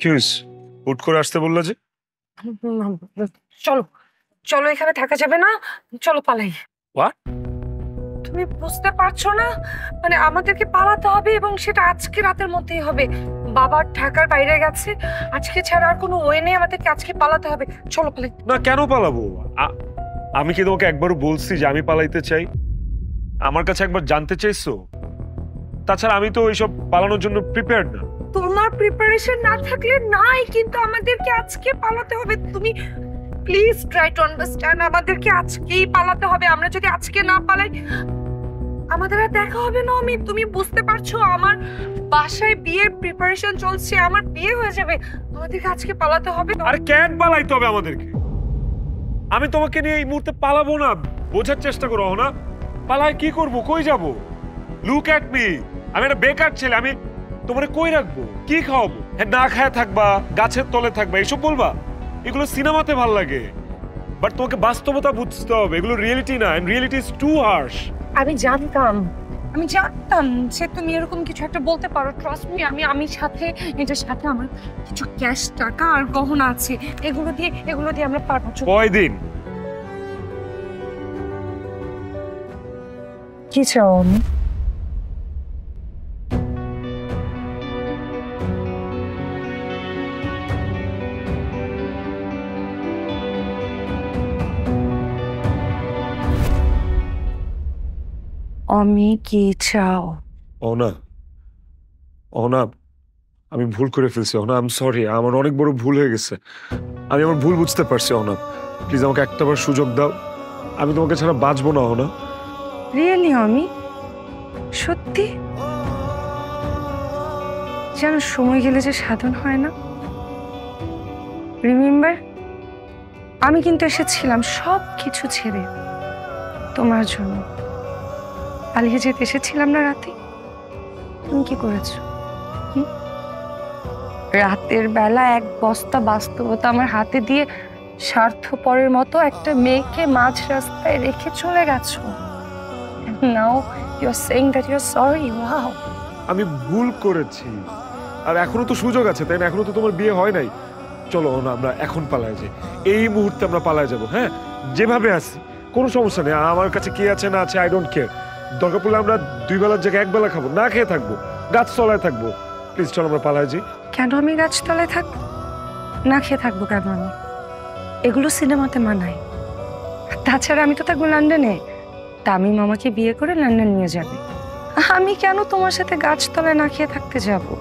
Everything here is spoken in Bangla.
কি হয়েছে? হুট করে আসতে বললো যে? চলো চলো, এখানে থাকা যাবে না, চলো পালাই। হোয়াট? তুমি বুঝতে পারছো না? মানে আমাদেরকে পালাতে হবে এবং সেটা আজকে রাতের মধ্যেই হবে। বাবা ঢাকার বাইরে গেছে, আজকে ছাড়া আর কোনো ওয়ে নেই, আমাদেরকে আজকে পালাতে হবে। চলো পালাই। না, কেন পালাবো? আমি কি তোমাকে একবারও বলছি যে আমি পালাইতে চাই? আমার কাছে একবার জানতে চাইছো? তাছাড়া আমি তো এইসব পালানোর জন্য প্রিপেয়ার্ড না। তোমার প্রিপারেশন না থাকলে নাই, কিন্তু আমাদেরকে আজকে পালাতে হবে। তুমি প্লিজ ট্রাই টু আন্ডারস্ট্যান্ড, আমাদেরকে আজকেই পালাতে হবে। আমরা যদি আজকে না পালাই আমাদের আর দেখা হবে না। তুমি বুঝতে পারছো? আমার বাসায় বিয়ের প্রিপারেশন চলছে, আমার বিয়ে হয়ে যাবে, আমাদেরকে আজকে পালাতে হবে। আরে কেন পালাইতে হবে আমাদেরকে? আমি তোমাকে নিয়ে এই মুহূর্তে পালাবো না। বোঝার চেষ্টা করো না। পালায় কি করব? কই যাব? Look at me. আমি একটা বেকার ছেলে। আমি তোমারে কই রাখবো? কি খাওয়াবো? হ্যাঁ, না খায় থাকবা, গাছের তলে থাকবা, এসব বলবা? এগুলো সিনেমাতে ভাল লাগে, বাট তোমাকে বাস্তবতা বুঝতে হবে। এগুলো রিয়েলিটি না, and reality is too harsh. আমি জানতাম যে তুমি এরকম কিছু একটা বলতে পারো। ট্রাস্ট মি, আমি সাথে এটার সাথে আমার কিছু ক্যাশ টাকা আর গহনা আছে, এগুলো দিয়ে আমরা পারবো। কয়দিন? কি চাও? আমি কি চাও? অনা, অনা, আমি ভুল করে ফেলছি। অনা, আই এম সরি। আমার অনেক বড় ভুল হয়ে গেছে। আমি আমার ভুল বুঝতে পারছি। অনা, প্লিজ আমাকে একটাবার সুযোগ দাও। আমি তোমাকে ছাড়া বাঁচবো না। অনা, রিয়েলি আমি সত্যি যেন সময় গেলে যে সাধন হয় না। রিমেম্বার, আমি কিন্তু এসেছিলাম সব কিছু ছেড়ে তোমার জন্য। পালিয়ে যেতে এসেছিলাম না রাতে? তুমি কি করেছো? রাতের বেলা এক বস্তা বাস্তবতা আমার হাতে দিয়ে স্বার্থপরের মতো একটা মেয়েকে মাঝ রাস্তায় রেখে চলে গেছো। Now you are saying that you are sorry. Wow, আমি ভুল করেছি। আর এখনো তো সুযোগ আছে, তাই না? এখনো তো তোমার বিয়ে হয় নাই। চলো না, আমরা এখন পালায় যাই। এই মুহূর্তে আমরা পালায় যাব। হ্যাঁ, যেভাবে আছি কোনো সমস্যা নেই। আমার কাছে কি আছে না আছে আই ডোন্ট কেয়ার। দরকার পড়লে আমরা 2 বেলার জায়গায় 1 বেলা খাবো, না খেয়ে থাকবো, গাছ তলায় থাকবো। প্লিজ চলো আমরা পালায় যাই। কেন আমি গাছতলায় থাকবো? না খেয়ে থাকবো কেন আমি? এগুলো সিনেমাতে মানায়। তাছাড়া আমি তো থাকবো লন্ডনে। তামিম আমাকে বিয়ে করে লন্ডন নিয়ে যাবে। আমি কেন তোমার সাথে গাছতলায় না খেয়ে থাকতে যাবো?